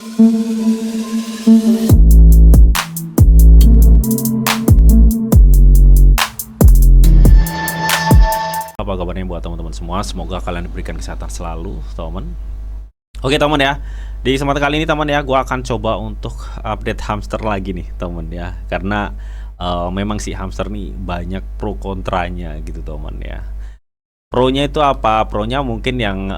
Apa kabarnya buat teman-teman semua? Semoga kalian diberikan kesehatan selalu, teman. Oke teman ya, di kesempatan kali ini teman ya, gue akan coba untuk update hamster lagi nih teman ya. Karena memang si hamster nih banyak pro kontranya gitu teman ya. Pro-nya itu apa? Pro-nya mungkin yang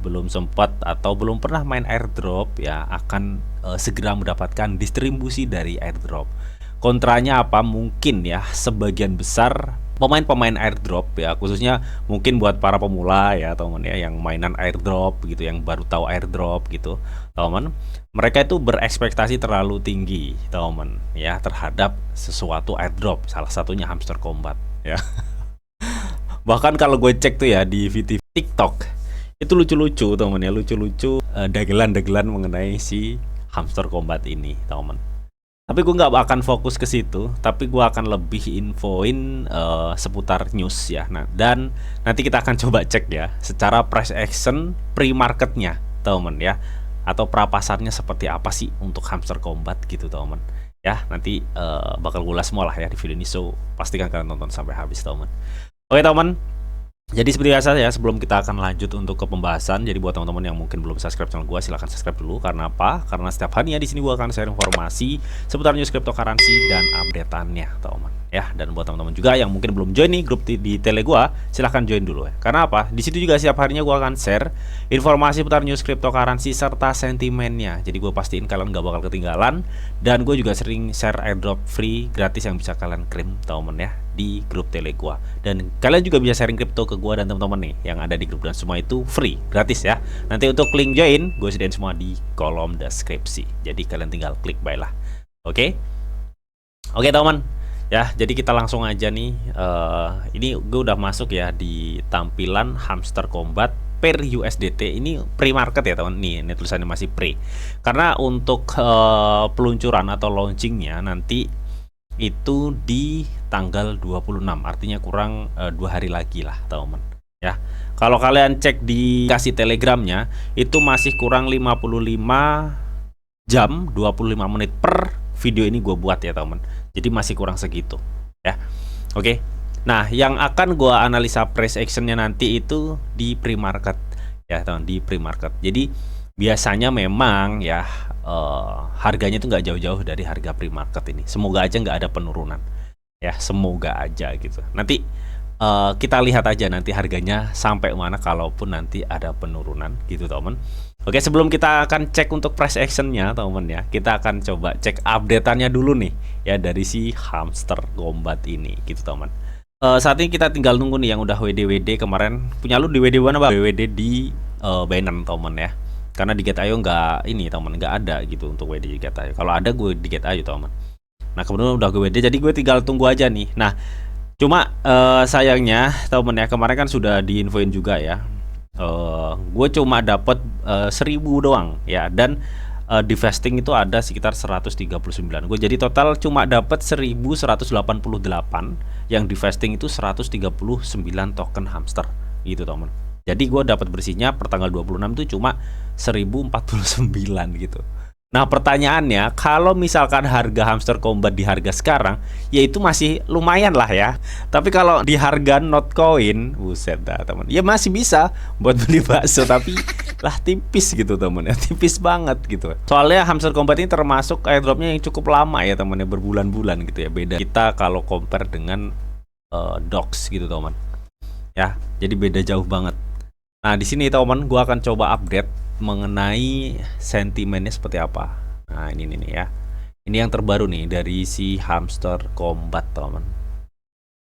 belum sempat atau belum pernah main airdrop ya akan segera mendapatkan distribusi dari airdrop. Kontranya apa? Mungkin ya sebagian besar pemain-pemain airdrop ya, khususnya mungkin buat para pemula ya teman ya, yang mainan airdrop gitu, yang baru tahu airdrop gitu teman, mereka itu berekspektasi terlalu tinggi teman ya terhadap sesuatu airdrop, salah satunya hamster combat ya. Bahkan kalau gue cek tuh ya di VTV TikTok itu lucu-lucu teman ya, lucu-lucu dagelan-dagelan mengenai si hamster combat ini teman. Tapi gue nggak akan fokus ke situ, tapi gue akan lebih infoin seputar news ya. Nah, dan nanti kita akan coba cek ya secara price action pre-marketnya teman ya, atau prapasarnya seperti apa sih untuk hamster combat gitu teman ya. Nanti bakal gue ulas semua lah ya di video ini, so pastikan kalian tonton sampai habis teman. Oke teman, jadi seperti biasa ya, sebelum kita akan lanjut untuk ke pembahasan, jadi buat teman-teman yang mungkin belum subscribe channel gue, silahkan subscribe dulu. Karena apa? Karena setiap harinya di sini gue akan share informasi seputar news cryptocurrency dan updateannya, teman. Ya, dan buat teman-teman juga yang mungkin belum join nih grup di tele gue, silahkan join dulu ya. Karena apa? Di situ juga setiap harinya gue akan share informasi seputar news cryptocurrency serta sentimennya. Jadi gue pastiin kalian gak bakal ketinggalan. Dan gue juga sering share airdrop free gratis yang bisa kalian klaim, teman ya, di grup tele gua. Dan kalian juga bisa sharing kripto ke gua dan teman-teman nih yang ada di grup, dan semua itu free, gratis ya. Nanti untuk link join gue sediain semua di kolom deskripsi. Jadi kalian tinggal klik buy lah. Oke? Oke teman. Ya, jadi kita langsung aja nih. Ini gue udah masuk ya di tampilan hamster combat per USDT. Ini pre-market ya teman. Nih, ini tulisannya masih pre. Karena untuk peluncuran atau launchingnya nanti itu di tanggal 26, artinya kurang 2 hari lagi lah teman ya. Kalau kalian cek di kasih telegramnya itu masih kurang 55 jam 25 menit per video ini gue buat ya teman, jadi masih kurang segitu ya. Oke, nah yang akan gue analisa price actionnya nanti itu di pre-market ya teman, di pre-market. Jadi biasanya memang ya harganya itu nggak jauh-jauh dari harga pre-market ini. Semoga aja nggak ada penurunan ya, semoga aja gitu. Nanti kita lihat aja nanti harganya sampai mana kalaupun nanti ada penurunan gitu teman. Oke, sebelum kita akan cek untuk price actionnya teman ya, kita akan coba cek updateannya dulu nih ya dari si hamster combat ini gitu teman. Saat ini kita tinggal nunggu nih yang udah WD kemarin. Punya lu di WD mana bang? WD di Binance teman ya. Karena di Get.io nggak ini teman, nggak ada gitu untuk WD di Get.io. Kalau ada gue di Get.io teman. Nah kemudian udah gue WD, jadi gue tinggal tunggu aja nih. Nah cuma sayangnya teman ya, kemarin kan sudah diinfoin juga ya. Gue cuma dapat 1000 doang ya, dan di vesting itu ada sekitar 139. Gue jadi total cuma dapat 1188, yang di vesting itu 139 token hamster gitu teman. Jadi gue dapat bersihnya per tanggal 26 itu cuma 1049 gitu. Nah pertanyaannya, kalau misalkan harga hamster combat di harga sekarang, ya itu masih lumayan lah ya. Tapi kalau di harga Notcoin, buset dah teman, ya masih bisa buat beli bakso, tapi lah tipis gitu teman ya, tipis banget gitu. Soalnya hamster combat ini termasuk airdropnya yang cukup lama ya teman ya, berbulan-bulan gitu ya. Beda kita kalau compare dengan Dox gitu teman ya, jadi beda jauh banget. Nah di sini teman, gua akan coba update mengenai sentimennya seperti apa. Nah ini nih ya, ini yang terbaru nih dari si hamster combat teman.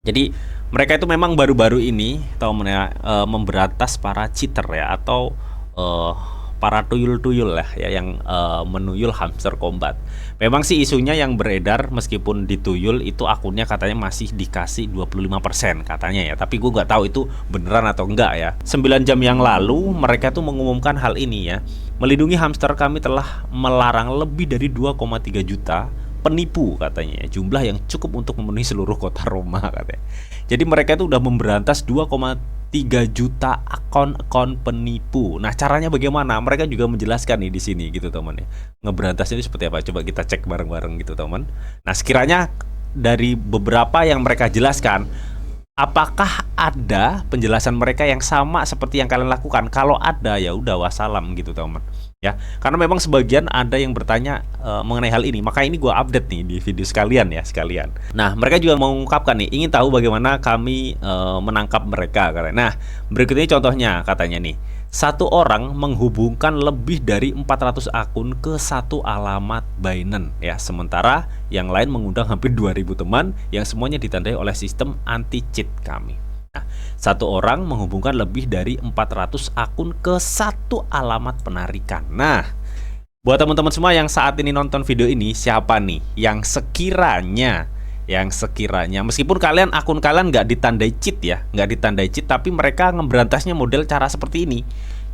Jadi mereka itu memang baru-baru ini teman ya, memberantas para cheater ya, atau para tuyul-tuyul lah ya, yang menuyul hamster combat. Memang sih isunya yang beredar, meskipun dituyul itu akunnya katanya masih dikasih 25% katanya ya, tapi gue nggak tahu itu beneran atau enggak ya. 9 jam yang lalu mereka tuh mengumumkan hal ini ya. Melindungi hamster, kami telah melarang lebih dari 2,3 juta penipu katanya, jumlah yang cukup untuk memenuhi seluruh kota Roma katanya. Jadi mereka itu udah memberantas 2,3 3 juta akun penipu. Nah, caranya bagaimana? Mereka juga menjelaskan nih di sini gitu teman ya. Ngeberantasnya itu seperti apa? Coba kita cek bareng-bareng gitu teman. Nah, sekiranya dari beberapa yang mereka jelaskan, apakah ada penjelasan mereka yang sama seperti yang kalian lakukan? Kalau ada, ya udah wassalam gitu teman. Ya, karena memang sebagian ada yang bertanya mengenai hal ini, maka ini gua update nih di video sekalian ya sekalian. Nah, mereka juga mengungkapkan nih, ingin tahu bagaimana kami menangkap mereka. Nah, berikut ini contohnya katanya nih. Satu orang menghubungkan lebih dari 400 akun ke satu alamat Binance ya, sementara yang lain mengundang hampir 2000 teman yang semuanya ditandai oleh sistem anti-cheat kami. Nah, satu orang menghubungkan lebih dari 400 akun ke satu alamat penarikan. Nah, buat teman-teman semua yang saat ini nonton video ini, siapa nih yang sekiranya meskipun akun kalian nggak ditandai cheat ya, nggak ditandai cheat, tapi mereka ngeberantasnya model cara seperti ini.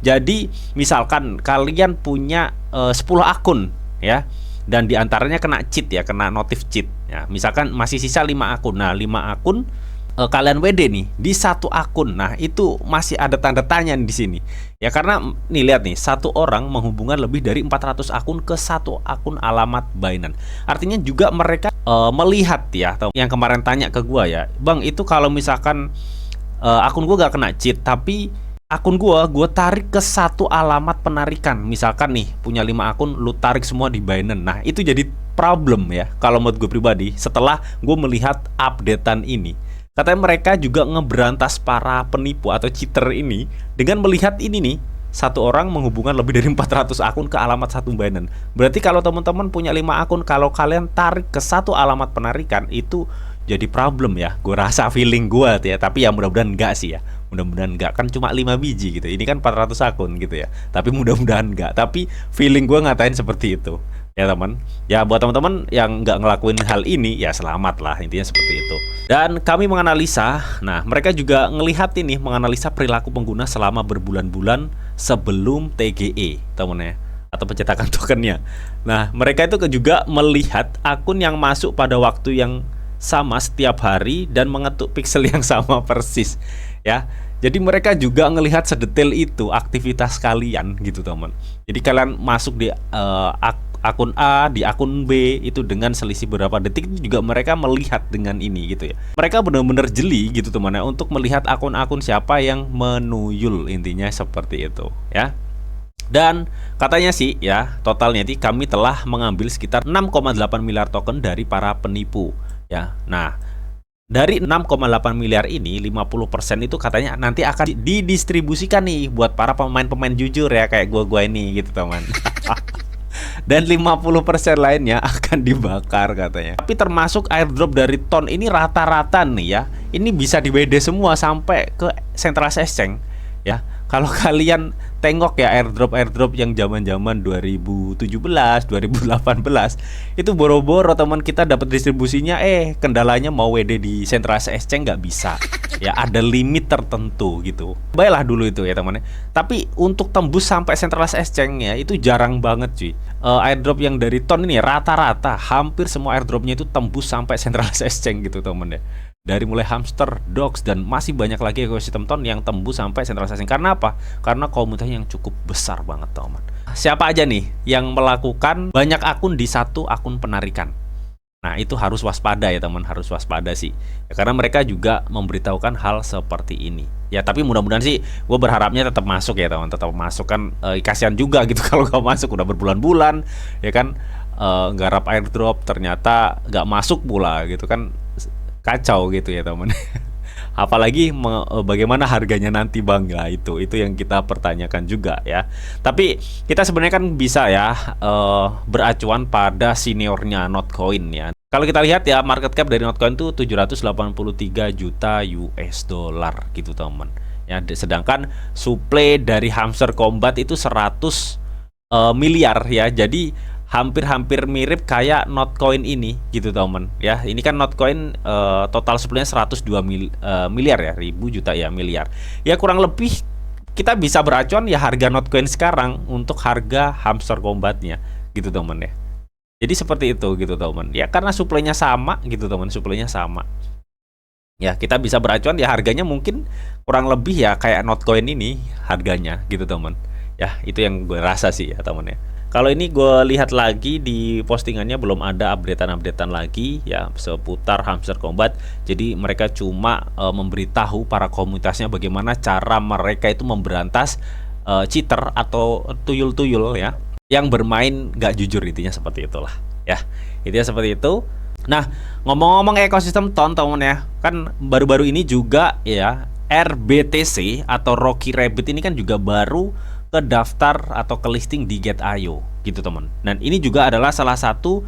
Jadi misalkan kalian punya 10 akun ya, dan diantaranya kena cheat ya, kena notif cheat ya. Misalkan masih sisa 5 akun. Nah, 5 akun kalian WD nih di satu akun. Nah, itu masih ada tanda tanya di sini. Ya, karena nih lihat nih, satu orang menghubungkan lebih dari 400 akun ke satu akun alamat Binance. Artinya juga mereka melihat ya, atau yang kemarin tanya ke gua ya, "Bang, itu kalau misalkan akun gua gak kena cheat, tapi akun gua tarik ke satu alamat penarikan." Misalkan nih punya 5 akun, lu tarik semua di Binance. Nah, itu jadi problem ya kalau menurut gue pribadi setelah gue melihat updatean ini. Katanya mereka juga ngeberantas para penipu atau cheater ini dengan melihat ini nih, satu orang menghubungkan lebih dari 400 akun ke alamat satu Binance. Berarti kalau teman-teman punya 5 akun, kalau kalian tarik ke satu alamat penarikan, itu jadi problem ya. Gue rasa feeling gue ya, tapi ya mudah-mudahan enggak sih ya. Mudah-mudahan enggak, kan cuma 5 biji gitu. Ini kan 400 akun gitu ya. Tapi mudah-mudahan enggak. Tapi feeling gue ngatain seperti itu. Ya teman, ya buat teman-teman yang nggak ngelakuin hal ini, ya selamat lah, intinya seperti itu. Dan kami menganalisa, nah mereka juga ngelihat ini, menganalisa perilaku pengguna selama berbulan-bulan sebelum TGE teman ya, atau pencetakan tokennya. Nah, mereka itu juga melihat akun yang masuk pada waktu yang sama setiap hari dan mengetuk pixel yang sama persis ya. Jadi mereka juga ngelihat sedetail itu aktivitas kalian gitu teman. Jadi kalian masuk di akun A, di akun B itu dengan selisih beberapa detik, itu juga mereka melihat dengan ini gitu ya. Mereka benar-benar jeli gitu teman ya, untuk melihat akun-akun siapa yang menuyul, intinya seperti itu ya. Dan katanya sih ya, totalnya sih kami telah mengambil sekitar 6,8 miliar token dari para penipu ya. Nah, dari 6,8 miliar ini 50% itu katanya nanti akan didistribusikan nih buat para pemain-pemain jujur ya, kayak gua ini gitu teman. Dan 50% lainnya akan dibakar katanya. Tapi termasuk airdrop dari Ton ini rata-rata nih ya, ini bisa di WD semua sampai ke Centralized Exchange ya. Kalau kalian tengok ya airdrop yang zaman-zaman 2017, 2018 itu boro-boro teman kita dapat distribusinya, kendalanya mau WD di Centralized Exchange nggak bisa. Ya ada limit tertentu gitu. Baiklah dulu itu ya teman-teman. Tapi untuk tembus sampai Centralized Exchange ya itu jarang banget cuy. Airdrop yang dari Ton ini rata-rata hampir semua airdropnya itu tembus sampai Centralized Exchange gitu teman ya. Dari mulai Hamster, Dox, dan masih banyak lagi ekosistem Ton yang tembus sampai Centralized Exchange. Karena apa? Karena komunitasnya yang cukup besar banget teman. Siapa aja nih yang melakukan banyak akun di satu akun penarikan? Nah, itu harus waspada ya teman, harus waspada sih ya, karena mereka juga memberitahukan hal seperti ini ya. Tapi mudah-mudahan sih gue berharapnya tetap masuk ya teman, tetap masuk kan. Kasihan juga gitu kalau gak masuk, udah berbulan-bulan ya kan, garap airdrop ternyata gak masuk pula gitu kan, kacau gitu ya teman. Apalagi bagaimana harganya nanti bang, ya itu yang kita pertanyakan juga ya. Tapi kita sebenarnya kan bisa ya beracuan pada seniornya Notcoin ya. Kalau kita lihat ya, market cap dari Notcoin itu 783 juta US dollar gitu teman ya. Sedangkan supply dari Hamster Combat itu 100 miliar ya. Jadi hampir mirip kayak Notcoin ini gitu teman ya. Ini kan Notcoin total supply-nya 102 miliar ya, ribu juta ya, miliar ya, kurang lebih kita bisa beracuan ya harga Notcoin sekarang untuk harga Hamster Combatnya gitu teman ya. Jadi seperti itu gitu teman ya, karena supply-nya sama gitu teman, supply-nya sama. Ya, kita bisa beracuan ya harganya mungkin kurang lebih ya kayak Notcoin ini harganya gitu teman. Ya, itu yang gue rasa sih ya teman ya. Kalau ini gue lihat lagi di postingannya belum ada updatean-updatean lagi ya seputar Hamster Combat. Jadi mereka cuma memberitahu para komunitasnya bagaimana cara mereka itu memberantas cheater atau tuyul-tuyul ya yang bermain nggak jujur, intinya seperti itulah ya. Intinya seperti itu. Nah, ngomong-ngomong ekosistem ton teman ya, kan baru-baru ini juga ya RBTC atau Rocky Rabbit ini kan juga baru ke daftar atau ke listing di Get.io gitu teman. Dan ini juga adalah salah satu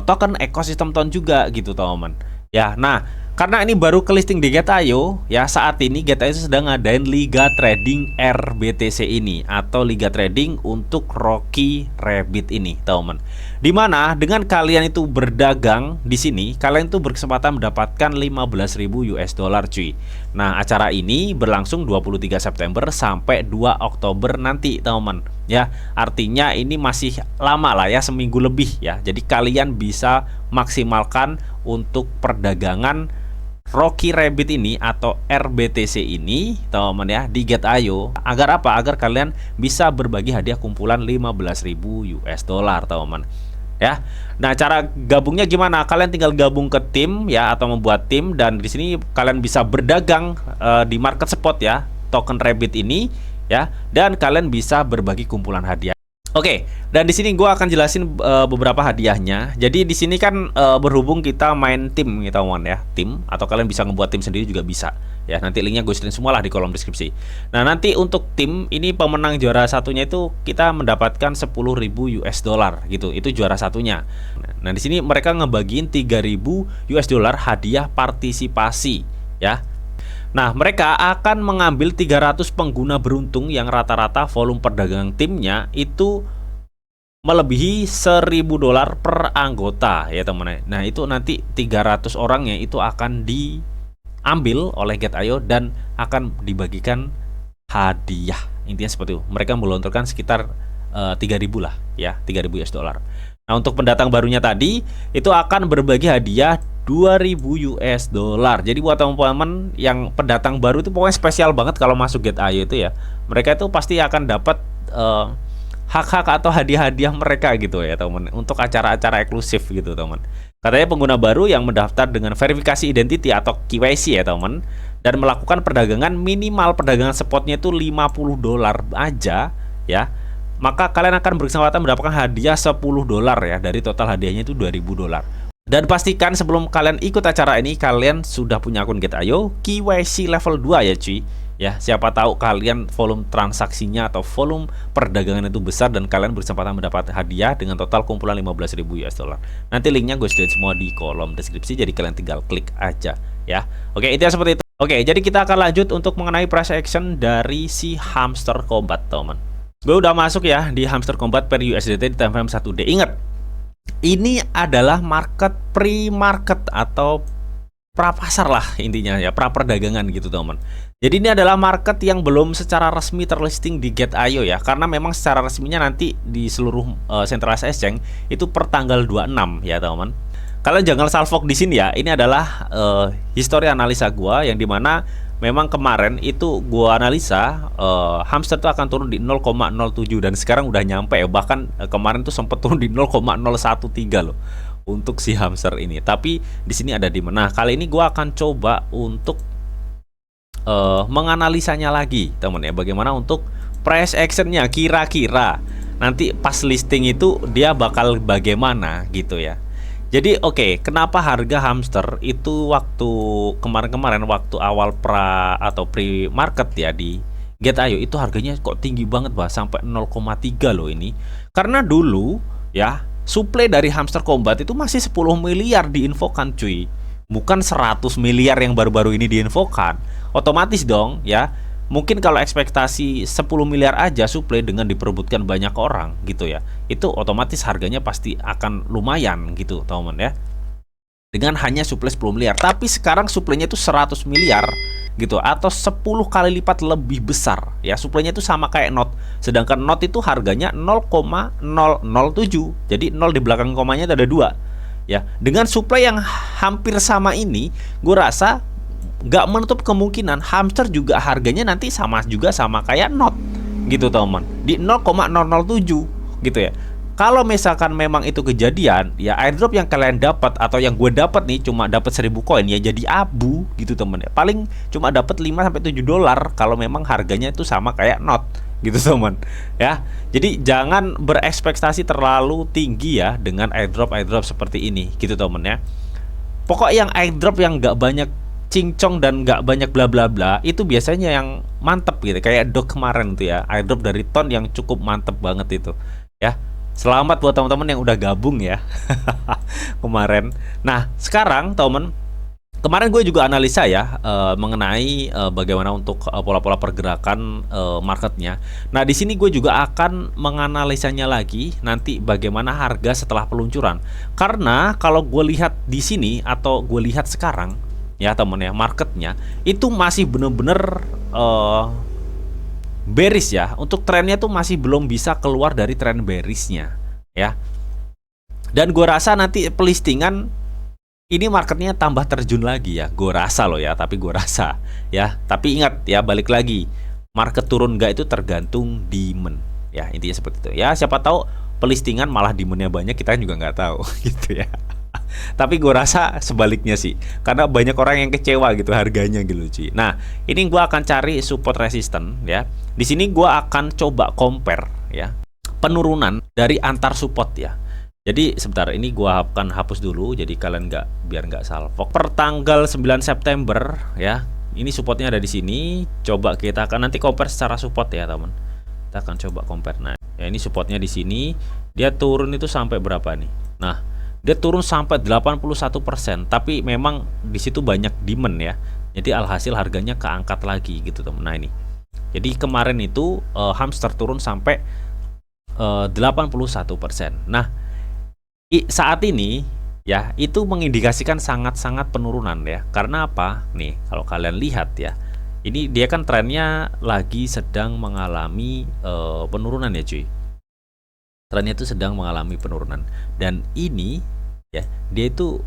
token ekosistem ton juga gitu teman. Ya, nah karena ini baru ke listing di Get.io ya, saat ini Get.io sedang ngadain Liga Trading RBTC ini atau Liga Trading untuk Rocky Rabbit ini teman. Dimana dengan kalian itu berdagang di sini, kalian itu berkesempatan mendapatkan 15.000 US dollar cuy. Nah, acara ini berlangsung 23 September sampai 2 Oktober nanti teman. Ya, artinya ini masih lama lah ya, seminggu lebih ya. Jadi kalian bisa maksimalkan untuk perdagangan Rocky Rabbit ini atau RBTC ini teman-teman ya di Get.io. Agar apa? Agar kalian bisa berbagi hadiah kumpulan 15.000 US dollar teman-teman ya. Nah, cara gabungnya gimana? Kalian tinggal gabung ke tim ya atau membuat tim, dan di sini kalian bisa berdagang di market spot ya token Rabbit ini ya, dan kalian bisa berbagi kumpulan hadiah. Oke, dan di sini gue akan jelasin beberapa hadiahnya. Jadi di sini kan berhubung kita main tim gitu teman ya, tim, atau kalian bisa ngebuat tim sendiri juga bisa. Ya, nanti linknya gue sediain semua lah di kolom deskripsi. Nah, nanti untuk tim ini pemenang juara satunya itu kita mendapatkan 10.000 US dollar gitu. Itu juara satunya. Nah, di sini mereka ngebagiin 3.000 US dollar hadiah partisipasi ya. Nah, mereka akan mengambil 300 pengguna beruntung yang rata-rata volume perdagangan timnya itu melebihi 1.000 dolar per anggota ya teman-teman. Nah, itu nanti 300 orangnya itu akan diambil oleh Get.io dan akan dibagikan hadiah. Intinya seperti itu. Mereka melontarkan sekitar 3.000 lah ya, 3.000 US dollar. Nah, untuk pendatang barunya tadi itu akan berbagi hadiah 2.000 US dollar. Jadi buat teman-teman yang pendatang baru itu pokoknya spesial banget kalau masuk Get.io itu ya. Mereka itu pasti akan dapat hak-hak atau hadiah-hadiah mereka gitu ya teman, untuk acara-acara eksklusif gitu teman. Katanya pengguna baru yang mendaftar dengan verifikasi identity atau KYC ya teman, dan melakukan perdagangan minimal perdagangan spotnya itu 50 dolar aja ya, maka kalian akan berkesempatan mendapatkan hadiah 10 dolar ya, dari total hadiahnya itu 2.000 dolar. Dan pastikan sebelum kalian ikut acara ini kalian sudah punya akun Get.io KYC level 2 ya cuy. Ya, siapa tahu kalian volume transaksinya atau volume perdagangan itu besar dan kalian berkesempatan mendapat hadiah dengan total kumpulan 15.000 US dollar. Nanti linknya gue sediain semua di kolom deskripsi, jadi kalian tinggal klik aja ya. Oke, itu seperti itu. Oke, jadi kita akan lanjut untuk mengenai price action dari si Hamster Combat teman. Gue udah masuk ya di Hamster Combat per USDT di time frame 1D. Ingat, ini adalah market pre-market atau pra pasar lah intinya ya, pra perdagangan gitu teman. Jadi ini adalah market yang belum secara resmi terlisting di Get.io ya, karena memang secara resminya nanti di seluruh centralized exchange itu per tanggal 26 ya teman. Kalian jangan salfok di sini ya. Ini adalah histori analisa gua yang dimana memang kemarin itu gua analisa hamster itu akan turun di 0,07 dan sekarang udah nyampe ya, bahkan kemarin tuh sempat turun di 0,013 loh untuk si hamster ini. Tapi di sini ada di mana? Kali ini gua akan coba untuk menganalisanya lagi teman ya, bagaimana untuk price actionnya kira-kira nanti pas listing itu dia bakal bagaimana gitu ya. Jadi oke, kenapa harga hamster itu waktu kemarin-kemarin waktu awal pra atau pre-market ya di Get.io itu harganya kok tinggi banget bah, sampai 0,3 loh ini. Karena dulu ya supply dari Hamster Combat itu masih 10 miliar diinfokan cuy, bukan 100 miliar yang baru-baru ini diinfokan. Otomatis dong ya, mungkin kalau ekspektasi 10 miliar aja supply dengan diperebutkan banyak orang gitu ya, itu otomatis harganya pasti akan lumayan gitu teman ya, dengan hanya supply 10 miliar. Tapi sekarang supply-nya itu 100 miliar gitu, atau 10 kali lipat lebih besar ya. Supply-nya itu sama kayak Not, sedangkan Not itu harganya 0,007. Jadi 0 di belakang komanya ada 2 ya. Dengan supply yang hampir sama ini, gue rasa nggak menutup kemungkinan hamster juga harganya nanti sama juga sama kayak not gitu teman, di 0,007 gitu ya. Kalau misalkan memang itu kejadian, ya airdrop yang kalian dapat atau yang gue dapat nih cuma dapat 1000 koin ya jadi abu gitu temen ya. Paling cuma dapat 5 sampai 7 dolar kalau memang harganya itu sama kayak not gitu teman ya. Jadi jangan berekspektasi terlalu tinggi ya dengan airdrop seperti ini gitu temen ya. Pokok yang airdrop yang nggak banyak cincong dan nggak banyak bla bla bla itu biasanya yang mantep gitu, kayak dog kemarin tuh ya, airdrop dari ton yang cukup mantep banget itu ya. Selamat buat teman-teman yang udah gabung ya kemarin. Nah sekarang teman, kemarin gue juga analisa ya mengenai bagaimana untuk pola-pola pergerakan marketnya. Nah di sini gue juga akan menganalisanya lagi nanti bagaimana harga setelah peluncuran. Karena kalau gue lihat di sini atau gue lihat sekarang ya temen ya, marketnya itu masih bener-bener bearish ya. Untuk trennya tuh masih belum bisa keluar dari tren bearishnya ya. Dan gue rasa nanti pelistingan ini marketnya tambah terjun lagi ya. Gue rasa loh ya, tapi gue rasa ya. Tapi ingat ya, balik lagi, market turun nggak itu tergantung demand ya, intinya seperti itu ya. Siapa tahu pelistingan malah demandnya banyak, kita juga nggak tahu gitu ya. Tapi gue rasa sebaliknya sih, karena banyak orang yang kecewa gitu harganya gitu cuy. Nah ini gue akan cari support resisten ya. Di sini gue akan coba compare ya penurunan dari antar support ya. Jadi sebentar, ini gue akan hapus dulu jadi kalian biar nggak salfok. Per tanggal 9 September ya, ini supportnya ada di sini. Coba kita akan nanti compare secara support ya teman. Kita akan coba compare. Nah ya, ini supportnya di sini. Dia turun itu sampai berapa nih? Nah dia turun sampai 81%, tapi memang di situ banyak demand ya. Jadi alhasil harganya keangkat lagi gitu teman. Nah ini. Jadi kemarin itu hamster turun sampai 81%. Nah, saat ini ya itu mengindikasikan sangat-sangat penurunan ya. Karena apa? Nih, kalau kalian lihat ya. Ini dia kan trennya lagi sedang mengalami penurunan ya cuy. Trennya itu sedang mengalami penurunan, dan ini ya dia itu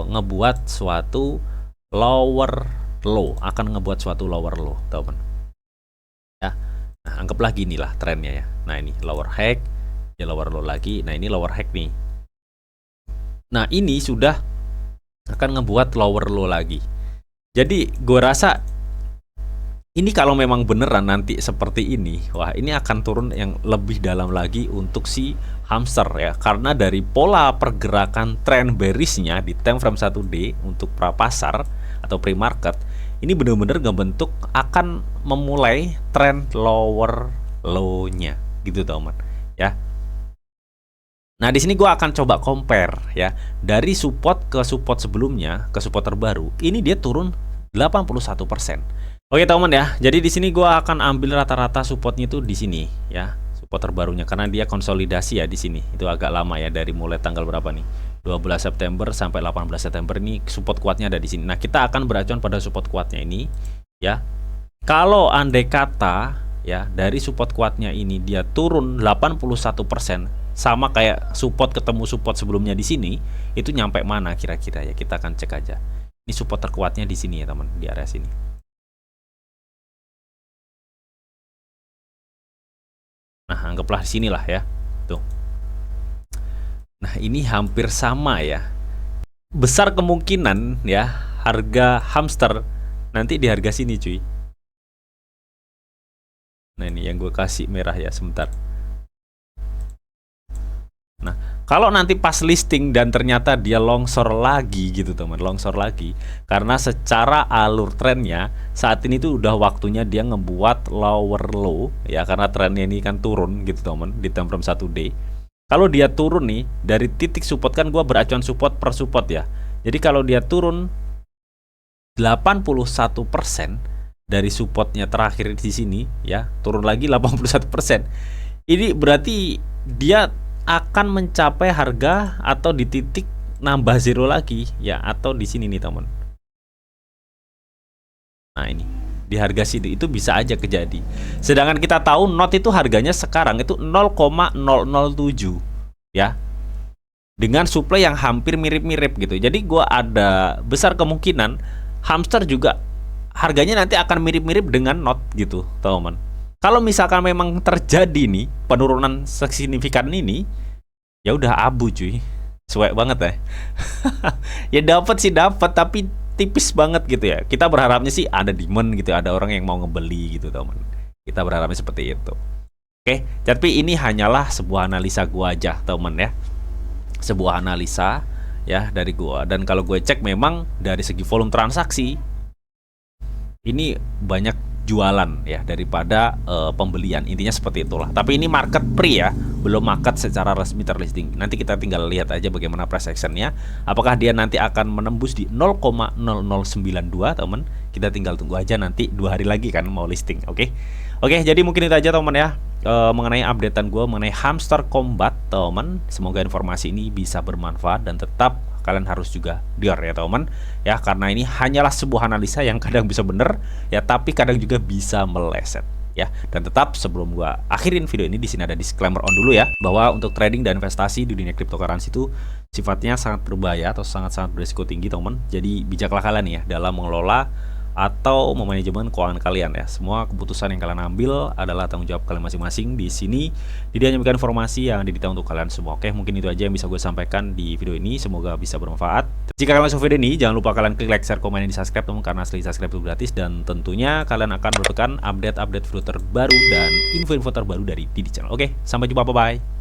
ngebuat suatu lower low, akan ngebuat suatu lower low teman ya. Nah anggaplah gini lah trennya ya. Nah ini lower high ya, lower low lagi. Nah ini lower high nih. Nah ini sudah akan ngebuat lower low lagi. Jadi gue rasa ini kalau memang beneran nanti seperti ini, wah ini akan turun yang lebih dalam lagi untuk si hamster ya. Karena dari pola pergerakan tren bearishnya di time frame 1D untuk prapasar atau pre-market, ini bener-bener ngebentuk akan memulai tren lower low-nya gitu teman ya. Nah di sini gue akan coba compare ya, dari support ke support sebelumnya ke support terbaru, ini dia turun 81%. Oke teman ya, jadi di sini gue akan ambil rata-rata supportnya itu di sini ya, support terbarunya, karena dia konsolidasi ya di sini. Itu agak lama ya, dari mulai tanggal berapa nih? 12 September sampai 18 September ini support kuatnya ada di sini. Nah kita akan beracuan pada support kuatnya ini ya. Kalau andai kata ya dari support kuatnya ini dia turun 81%, sama kayak support ketemu support sebelumnya di sini, itu nyampe mana kira-kira ya? Kita akan cek aja. Ini support terkuatnya di sini ya teman, di area sini. Nah anggaplah sinilah ya tuh. Nah ini hampir sama ya. Besar kemungkinan ya harga hamster nanti di harga sini cuy. Nah ini yang gue kasih merah ya, sebentar. Nah kalau nanti pas listing dan ternyata dia longsor lagi gitu teman, longsor lagi, karena secara alur trennya saat ini tuh udah waktunya dia ngebuat lower low ya, karena trennya ini kan turun gitu teman di time frame 1D. Kalau dia turun nih dari titik support, kan gua beracuan support per support ya. Jadi kalau dia turun 81% dari supportnya terakhir di sini ya, turun lagi 81%. Ini berarti dia akan mencapai harga atau di titik nambah zero lagi ya, atau di sini nih teman. Nah ini di harga sini itu bisa aja kejadi. Sedangkan kita tahu not itu harganya sekarang itu 0,007 ya, dengan supply yang hampir mirip-mirip gitu. Jadi gua ada besar kemungkinan hamster juga harganya nanti akan mirip-mirip dengan not gitu, teman. Kalau misalkan memang terjadi nih penurunan signifikan ini, ya udah abu cuy. Suek banget ya. Ya dapat sih dapat, tapi tipis banget gitu ya. Kita berharapnya sih ada demand gitu, ada orang yang mau ngebeli gitu, teman. Kita berharapnya seperti itu. Oke, tapi ini hanyalah sebuah analisa gua aja, teman ya. Sebuah analisa ya dari gua, dan kalau gue cek memang dari segi volume transaksi ini banyak jualan ya daripada pembelian, intinya seperti itulah. Tapi ini market pre ya, belum market secara resmi terlisting. Nanti kita tinggal lihat aja bagaimana price actionnya, apakah dia nanti akan menembus di 0,0092 teman. Kita tinggal tunggu aja, nanti 2 hari lagi kan mau listing. Oke, jadi mungkin itu aja teman ya, mengenai updatean gue mengenai Hamster Kombat teman. Semoga informasi ini bisa bermanfaat, dan tetap kalian harus juga dior ya teman ya, karena ini hanyalah sebuah analisa yang kadang bisa bener ya, tapi kadang juga bisa meleset ya. Dan tetap sebelum gua akhirin video ini, di sini ada disclaimer on dulu ya, bahwa untuk trading dan investasi di dunia cryptocurrency itu sifatnya sangat berbahaya atau sangat-sangat berisiko tinggi teman. Jadi bijaklah kalian ya dalam mengelola atau memanajemen keuangan kalian ya. Semua keputusan yang kalian ambil adalah tanggung jawab kalian masing-masing. Di sini dia hanya memberikan informasi yang didetail untuk kalian semua. Oke, mungkin itu aja yang bisa gue sampaikan di video ini. Semoga bisa bermanfaat. Jika kalian suka video ini, jangan lupa kalian klik like, share, komen, dan di subscribe teman, karena asli subscribe itu gratis, dan tentunya kalian akan mendapatkan update-update video terbaru dan info-info terbaru dari Didi Channel. Oke, sampai jumpa, bye-bye.